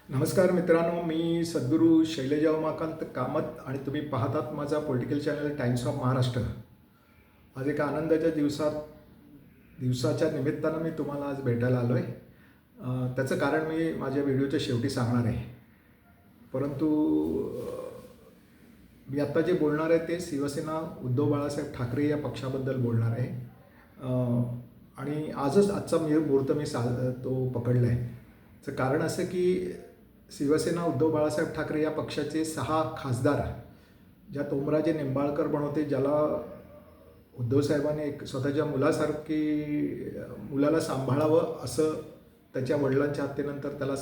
नमस्कार मित्रांनो, मी सद्गुरू शैलजा उमाकांत कामत आणि तुम्ही पाहतात माझा political channel times of Maharashtra. आज एका आनंदाच्या दिवसाच्या निमित्तानं मी तुम्हाला आज भेटायला आलो आहे. त्याचं कारण मी माझ्या व्हिडिओच्या शेवटी सांगणार आहे. परंतु मी आत्ता जे बोलणार आहे ते शिवसेना उद्धव बाळासाहेब ठाकरे या पक्षाबद्दल बोलणार आहे. आणि आजचा मुहूर्त मी तो पकडला आहे. त्याचं कारण असं की शिवसेना उद्धव बाळासाहेब ठाकरे या पक्षाचे 6 खासदार, ज्यात ओमराजे निंबाळकर बनवते, ज्याला उद्धव साहेबांनी एक स्वतःच्या मुलाला सांभाळावं असं त्याच्या वडिलांच्या हत्येनंतर त्याला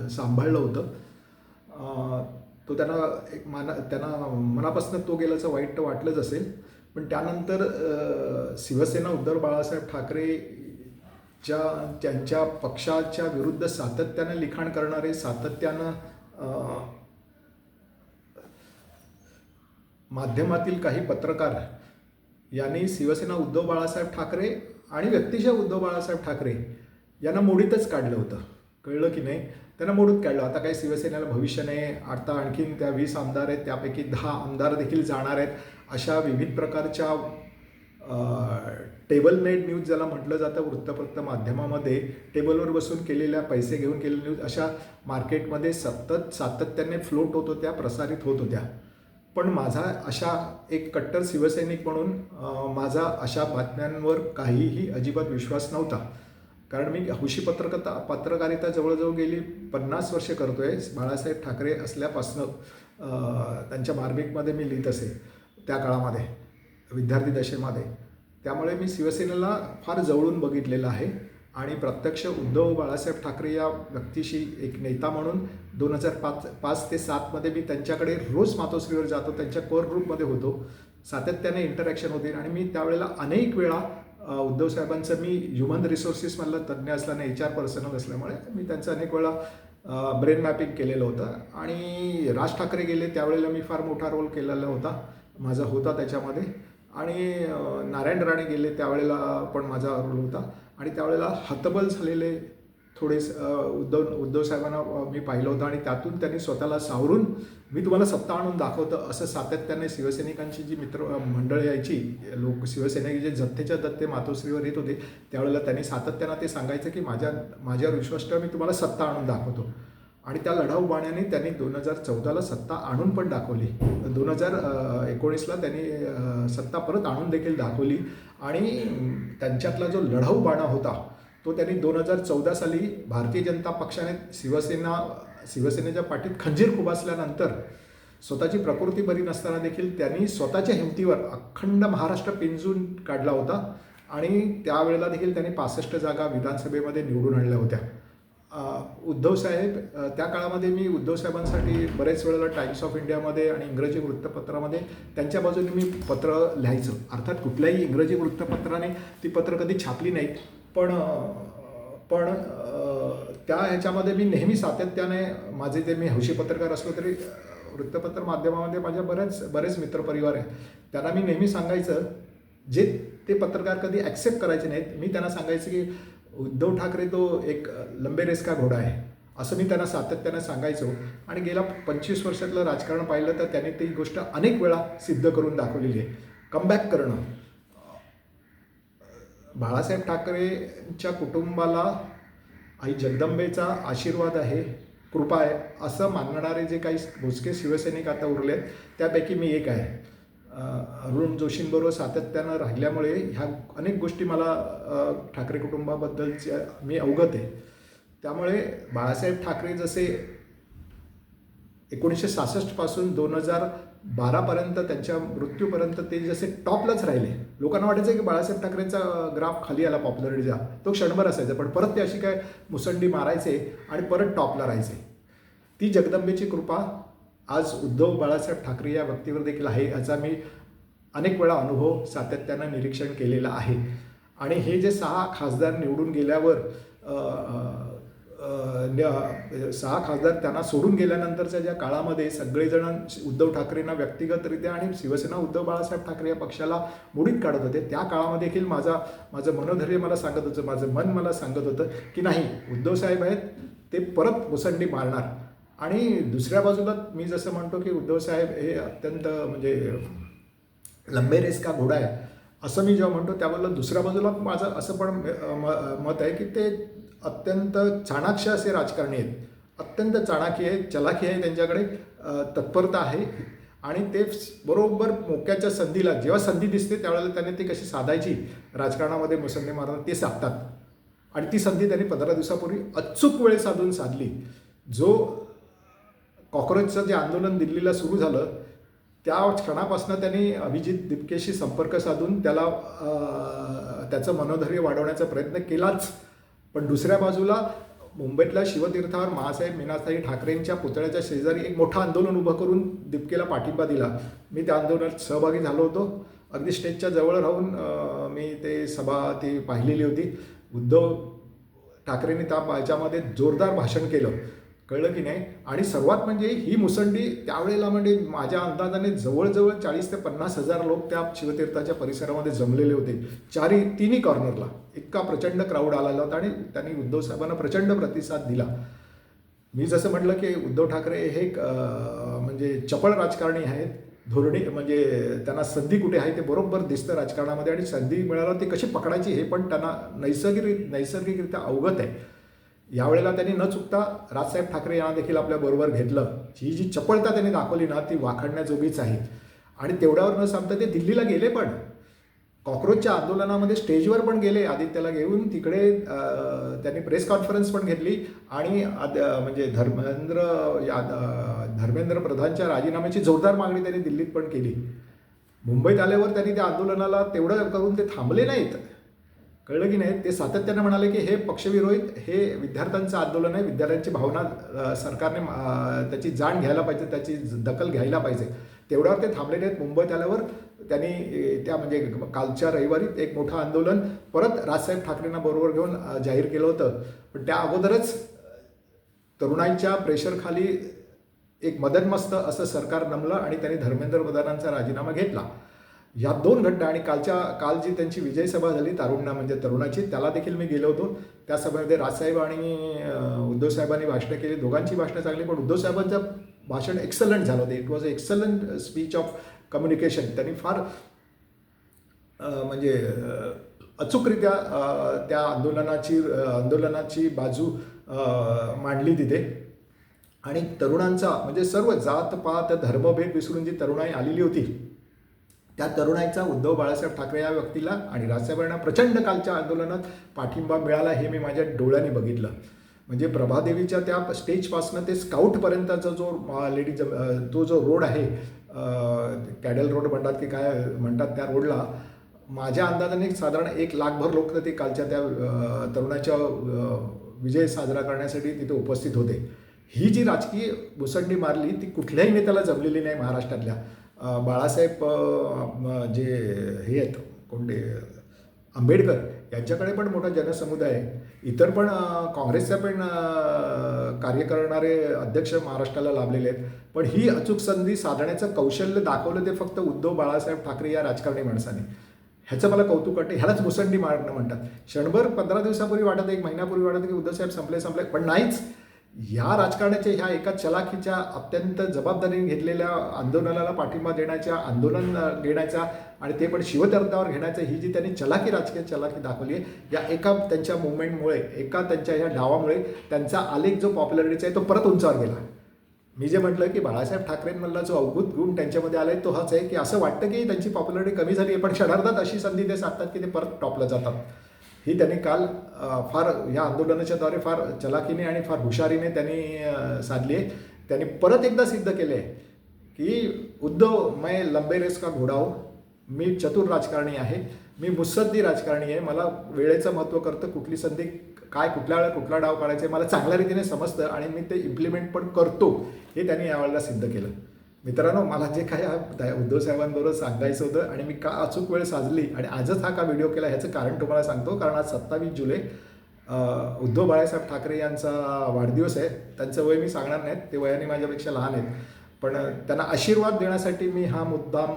सांभाळलं होतं. तो त्यांना मनापासून तो गेल्याचं वाईट वाटलंच असेल. पण त्यानंतर शिवसेना उद्धव बाळासाहेब ठाकरे त्यांच्या पक्षाच्या विरुद्ध सातत्यानं लिखाण करणारे, सातत्यानं माध्यमातील काही पत्रकार यांनी शिवसेना उद्धव बाळासाहेब ठाकरे आणि व्यक्तिशः उद्धव बाळासाहेब ठाकरे यांना मोडीतच काढलं होतं. कळलं की नाही? त्यांना मोडून काढलं. आता काही शिवसेनेला भविष्य नाही, आता आणखीन त्या 20 आमदार आहेत, त्यापैकी 10 आमदार देखील जाणार आहेत. अशा विविध प्रकारच्या टेबल मेड न्यूज ज्याला म्हटलं जातं, वृत्तपत्र माध्यमामध्ये टेबलवर बसून केलेल्या, पैसे घेऊन केलेल्या न्यूज अशा मार्केटमध्ये सातत्याने फ्लोट होत होत्या, प्रसारित होत होत्या. पण माझा अशा एक कट्टर शिवसैनिक म्हणून माझा अशा बातम्यांवर काहीही अजिबात विश्वास नव्हता. कारण मी हौशी पत्रकारिता जवळजवळ गेली 50 वर्षे करतो आहे. बाळासाहेब ठाकरे असल्यापासनं त्यांच्या मार्मिकमध्ये मी लिहित असे त्या काळामध्ये, विद्यार्थी दशेमध्ये. त्यामुळे मी शिवसेनेला फार जवळून बघितलेलं आहे आणि प्रत्यक्ष उद्धव बाळासाहेब ठाकरे या व्यक्तीशी एक नेता म्हणून 2005 ते 7मध्ये मी त्यांच्याकडे रोज मातोश्रीवर जातो, त्यांच्या कोर ग्रुपमध्ये होतो, सातत्याने इंटरॅक्शन होते. आणि मी त्यावेळेला अनेक वेळा उद्धव साहेबांचं, मी ह्युमन रिसोर्सेसमधला तज्ज्ञ असल्याने, HR पर्सनल असल्यामुळे मी त्यांचं अनेक वेळा ब्रेन मॅपिंग केलेलं होतं. आणि राज ठाकरे गेले त्यावेळेला मी फार मोठा रोल केलेला होता त्याच्यामध्ये. आणि नारायण राणे गेले त्यावेळेला पण माझा रोल होता. आणि त्यावेळेला हतबल झालेले थोडे उद्धव साहेबांना मी पाहिलं होतं. आणि त्यातून त्यांनी स्वतःला सावरून मी तुम्हाला सत्ता आणून दाखवतं असं सातत्याने शिवसैनिकांची जी मंडळ यायची, शिवसैनिक जे जत्थेच्या दत्ते मातोश्रीवर येत होते, त्यावेळेला त्यांनी सातत्यानं ते सांगायचं की माझ्यावर विश्वास ठेवा, मी तुम्हाला सत्ता आणून दाखवतो. आणि त्या लढाऊ बाण्याने त्यांनी 2014ला सत्ता आणून पण दाखवली. 2019ला त्यांनी सत्ता परत आणून देखील दाखवली. आणि त्यांच्यातला जो लढाऊ बाणा होता तो त्यांनी 2014 साली भारतीय जनता पक्षाने शिवसेनेच्या पाठीत खंजीर खुबसल्यानंतर स्वतःची प्रकृती बरी नसताना देखील त्यांनी स्वतःच्या हिमतीवर अखंड महाराष्ट्र पिंजून काढला होता. आणि त्यावेळेला देखील त्यांनी 65 जागा विधानसभेमध्ये निवडून आणल्या होत्या. उद्धव साहेब, त्या काळामध्ये मी उद्धव साहेबांसाठी बरेच वेळेला टाइम्स ऑफ इंडियामध्ये आणि इंग्रजी वृत्तपत्रामध्ये त्यांच्या बाजूने मी पत्र लिहायचं. अर्थात कुठल्याही इंग्रजी वृत्तपत्राने ती पत्र कधी छापली नाहीत, पण त्या ह्याच्यामध्ये मी नेहमी सातत्याने माझे मी हौशी पत्रकार असलो तरी वृत्तपत्र माध्यमामध्ये माझ्या बरेच मित्रपरिवार आहेत, त्यांना मी नेहमी सांगायचं, जे ते पत्रकार कधी ॲक्सेप्ट करायचे नाहीत, मी त्यांना सांगायचं की उद्धव ठाकरे तो एक लंबे रेस का घोडा आहे, असं मी त्यांना सातत्याने सांगायचो. आणि गेल्या 25 वर्षातलं राजकारण पाहिलं तर त्यांनी ती गोष्ट अनेक वेळा सिद्ध करून दाखवलेली आहे. कमबॅक करणं. बाळासाहेब ठाकरेंच्या कुटुंबाला आई जगदंबेचा आशीर्वाद आहे, कृपा आहे, असं मानणारे जे काही मोजके शिवसैनिक आता उरले आहेत त्यापैकी मी एक आहे. अरुण जोशींबरोबर सातत्यानं राहिल्यामुळे ह्या अनेक गोष्टी मला ठाकरे कुटुंबाबद्दलच्या मी अवगत आहे. त्यामुळे बाळासाहेब ठाकरे जसे 1966 पासून 2012पर्यंत त्यांच्या मृत्यूपर्यंत ते जसे टॉपलाच राहिले. लोकांना वाटायचं की बाळासाहेब ठाकरेंचा ग्राफ खाली आला पॉप्युलरिटीचा, तो क्षणभर असायचा, पण परत ते अशी काय मुसंडी मारायचे आणि परत टॉपला राहायचे. ती जगदंबेची कृपा आज उद्धव बाळासाहेब ठाकरे या व्यक्तीवर देखील आहे, याचा मी अनेक वेळा अनुभव सातत्यानं निरीक्षण केलेला आहे. आणि हे जे 6 खासदार निवडून गेल्यावर 6 खासदार त्यांना सोडून गेल्यानंतरच्या ज्या काळामध्ये सगळेजण उद्धव ठाकरेंना व्यक्तिगतरित्या आणि शिवसेना उद्धव बाळासाहेब ठाकरे या पक्षाला मोडीत काढत होते. त्या काळामध्ये देखील माझं मनोधैर्य मला सांगत होतं, माझं मन मला सांगत होतं की नाही, उद्धव साहेब आहेत ते परत मुसंडी मारणार. आणि दुसऱ्या बाजूला मी जसं म्हणतो की उद्धव साहेब हे अत्यंत म्हणजे लंबे रेस का घोडा आहे असं मी जेव्हा म्हणतो, त्यावेळेला दुसऱ्या बाजूला माझं असं पण मत आहे की ते अत्यंत चाणाक्ष असे राजकारणी आहेत, अत्यंत चाणाकी आहेत, चलाखी आहे, त्यांच्याकडे तत्परता आहे. आणि ते बरोबर मोक्याच्या संधीला जेव्हा संधी दिसते त्यावेळेला त्यांनी ती कशी साधायची राजकारणामध्ये मुसंडी मारतात ते साधतात. आणि ती संधी त्यांनी 15 दिवसापूर्वी अचूक वेळ साधून साधली. जो कॉक्रोचचं जे आंदोलन दिल्लीला सुरू झालं त्या क्षणापासून त्यांनी अभिजित दिपकेशी संपर्क साधून त्याला त्याचं मनोधैर्य वाढवण्याचा प्रयत्न केलाच. पण दुसऱ्या बाजूला मुंबईतल्या शिवतीर्थावर माँसाहेब मीनाताई ठाकरेंच्या पुतळ्याच्या शेजारी एक मोठं आंदोलन उभं करून दिपकेला पाठिंबा दिला. मी त्या आंदोलनात सहभागी झालो होतो. अगदी स्टेजच्या जवळ राहून मी ते सभा ती पाहिलेली होती. उद्धव ठाकरेंनी त्याच्यामध्ये जोरदार भाषण केलं, कळलं की नाही. आणि सर्वात म्हणजे ही मुसंडी त्यावेळेला म्हणजे माझ्या अंदाजाने जवळजवळ 40 ते 50,000 लोक त्या शिवतीर्थाच्या परिसरामध्ये जमलेले होते. तिन्ही कॉर्नरला इतका प्रचंड क्राऊड आलेला होता आणि त्यांनी उद्धव साहेबांना प्रचंड प्रतिसाद दिला. मी जसं म्हटलं की उद्धव ठाकरे हे म्हणजे चपळ राजकारणी आहेत. धोरणे म्हणजे त्यांना संधी कुठे आहे ते बरोबर दिसतं राजकारणामध्ये, आणि संधी मिळाल्यावर ती कशी पकडायची हे पण त्यांना नैसर्गिकरित्या अवगत आहे. यावेळेला त्यांनी न चुकता राजसाहेब ठाकरे यांना देखील आपल्याबरोबर घेतलं. ही जी चपळता त्यांनी दाखवली ना ती वाखाणण्याजोगीच आहे. आणि तेवढ्यावर न सांगता ते दिल्लीला गेले, पण कॉक्रोचच्या आंदोलनामध्ये स्टेजवर पण गेले आदित्यला घेऊन. तिकडे त्यांनी प्रेस कॉन्फरन्स पण घेतली आणि म्हणजे धर्मेंद्र प्रधानच्या राजीनाम्याची जोरदार मागणी त्यांनी दिल्लीत पण केली. मुंबईत आल्यावर त्यांनी त्या आंदोलनाला तेवढं करून ते थांबले नाहीत, कळलं की नाही. ते सातत्यानं म्हणाले की हे पक्षविरोध, हे विद्यार्थ्यांचं आंदोलन आहे, विद्यार्थ्यांची भावना सरकारने त्याची जाण घ्यायला पाहिजे, त्याची दखल घ्यायला पाहिजे. तेवढ्यावर ते थांबले नाहीत. मुंबईत आल्यावर त्यांनी त्या म्हणजे कालच्या रविवारी एक मोठं आंदोलन परत राजसाहेब ठाकरेंना बरोबर घेऊन जाहीर केलं होतं. पण त्या अगोदरच तरुणांच्या प्रेशरखाली एक मदनमस्त असं सरकार नमलं आणि त्यांनी धर्मेंद्र प्रधानांचा राजीनामा घेतला. या दोन घटना आणि काल जी त्यांची विजय सभा झाली तारुण्या म्हणजे तरुणाची, त्याला देखील मी गेलो होतो. त्या सभेमध्ये राजसाहेब आणि उद्धव साहेबांनी भाषणं केली. दोघांची भाषणं चांगली, पण उद्धव साहेबांचं भाषण एक्सलंट झालं होतं. It was a excellent speech of communication. त्यांनी फार म्हणजे अचूकरित्या त्या आंदोलनाची बाजू मांडली तिथे. आणि तरुणांचा म्हणजे सर्व जातपात धर्मभेद विसरून जी तरुणाई आलेली होती त्या तरुणाईचा उद्धव बाळासाहेब ठाकरे या व्यक्तीला आणि राजसाहेबांना प्रचंड कालच्या आंदोलनात पाठिंबा मिळाला हे मी माझ्या डोळ्यांनी बघितलं. म्हणजे प्रभादेवीच्या त्या स्टेजपासनं ते स्काउटपर्यंतचा तो जो रोड आहे, कॅडल रोड म्हणतात की काय म्हणतात, त्या रोडला माझ्या अंदाजाने साधारण 1 लाखभर लोक ते कालच्या त्या तरुणाच्या विजय साजरा करण्यासाठी तिथे उपस्थित होते. ही जी राजकीय मुसंडी मारली ती कुठल्याही नेत्याला जमलेली नाही महाराष्ट्रातल्या. बाळासाहेब जे हे आहेत कोणते आंबेडकर यांच्याकडे पण मोठा जनसमुदाय आहे. इतर पण काँग्रेसच्या पण कार्य करणारे अध्यक्ष महाराष्ट्राला लाभलेले आहेत. पण ही अचूक संधी साधण्याचं कौशल्य दाखवलं ते फक्त उद्धव बाळासाहेब ठाकरे या राजकारणी माणसाने. ह्याचं मला कौतुक वाटतं. ह्यालाच मुसंडी मारणं म्हणतात. क्षणभर 15 दिवसापूर्वी वाटत, 1 महिन्यापूर्वी वाटत की उद्धव साहेब संपले, पण नाहीच. या राजकारणाच्या ह्या एका चलाखीच्या अत्यंत जबाबदारीने घेतलेल्या आंदोलनाला पाठिंबा देण्याच्या, आंदोलन घेण्याचा आणि ते पण शिवतीर्थावर घेण्याचं, ही जी त्यांनी राजकीय चलाखी दाखवली आहे, या एका त्यांच्या मुवमेंटमुळे, एका त्यांच्या ह्या डावामुळे त्यांचा आलेख जो पॉप्युलरिटीचा आहे तो परत उंचावर गेला. मी जे म्हटलं की बाळासाहेब ठाकरेंमधला जो अवभूत गुण त्यांच्यामध्ये आला आहे तो हाच आहे की असं वाटतं की त्यांची पॉप्युलरिटी कमी झाली आहे, पण क्षणार्धात अशी संधी ते साधतात की ते परत टॉपला जातात. ही त्यांनी काल फार ह्या आंदोलनाच्याद्वारे फार चलाखीने आणि फार हुशारीने त्यांनी साधली आहे. त्यांनी परत एकदा सिद्ध केले आहे की उद्धव मैं लंबे रेस का घोडा हूं, मी चतुर राजकारणी आहे, मी मुत्सद्दी राजकारणी आहे, मला वेळेचं महत्त्व करतं, कुठली संधी काय कुठल्या वेळेला कुठला डाव काढायचा आहे मला चांगल्या रीतीने समजतं आणि मी ते इम्प्लिमेंट पण करतो, हे त्यांनी यावेळेला सिद्ध केलं. मित्रांनो, मला जे काय उद्धव साहेबांबरोबर सांगायचं होतं आणि मी का अचूक वेळ साधली आणि आजच हा का व्हिडिओ केला ह्याचं कारण तुम्हाला सांगतो. कारण आज 27 जुलै उद्धव बाळासाहेब ठाकरे यांचा वाढदिवस आहे. त्यांचं वय मी सांगणार नाहीत, ते वयाने माझ्यापेक्षा लहान आहेत, पण त्यांना आशीर्वाद देण्यासाठी मी हा मुद्दाम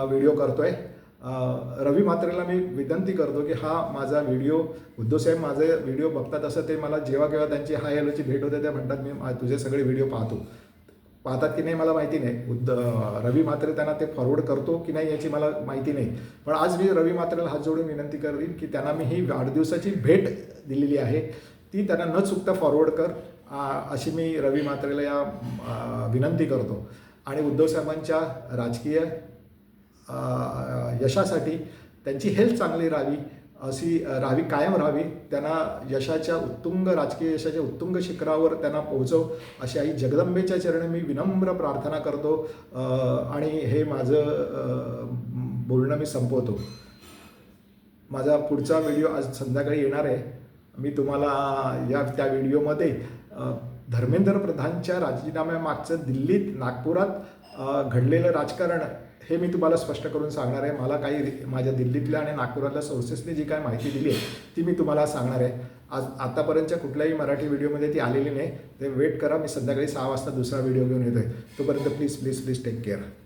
व्हिडिओ करतो आहे. रवी म्हात्रेला मी विनंती करतो की हा माझा व्हिडिओ, उद्धवसाहेब माझे व्हिडिओ बघतात असं ते मला जेव्हा केव्हा त्यांची हाय हॅलोची भेट होते त्या म्हणतात मी तुझे सगळे व्हिडिओ पाहतात की नाही मला माहिती नाही. रवी म्हात्रे त्यांना ते फॉरवर्ड करतो की नाही याची मला माहिती नाही. पण आज मी रवी म्हात्रेला हात जोडून विनंती करीन की त्यांना मी ही वाढदिवसाची भेट दिलेली आहे ती त्यांना न चुकता फॉरवर्ड कर, अशी मी रवी म्हात्रेला या विनंती करतो. आणि उद्धवसाहेबांच्या राजकीय यशासाठी त्यांची हेल्थ चांगली राहावी, कायम राहावी, त्यांना राजकीय यशाच्या उत्तुंग शिखरावर त्यांना पोहोचव, अशी आई जगदंबेच्या चरणी मी विनम्र प्रार्थना करतो. आणि हे माझं बोलणं मी संपवतो. माझा पुढचा व्हिडिओ आज संध्याकाळी येणार आहे. मी तुम्हाला त्या व्हिडिओमध्ये धर्मेंद्र प्रधानच्या राजीनाम्यामागचं दिल्लीत, नागपुरात घडलेलं राजकारण हे मी तुम्हाला स्पष्ट करून सांगणार आहे. मला काही माझ्या दिल्लीतल्या आणि नागपुरातल्या सोर्सेसने जी काय माहिती दिली आहे ती मी तुम्हाला सांगणार आहे. आतापर्यंतच्या कुठल्याही मराठी व्हिडिओमध्ये ती आलेली नाही. ते वेट करा, मी संध्याकाळी 6 वाजता दुसरा व्हिडिओ घेऊन येतो आहे. तोपर्यंत प्लीज टेक केअर.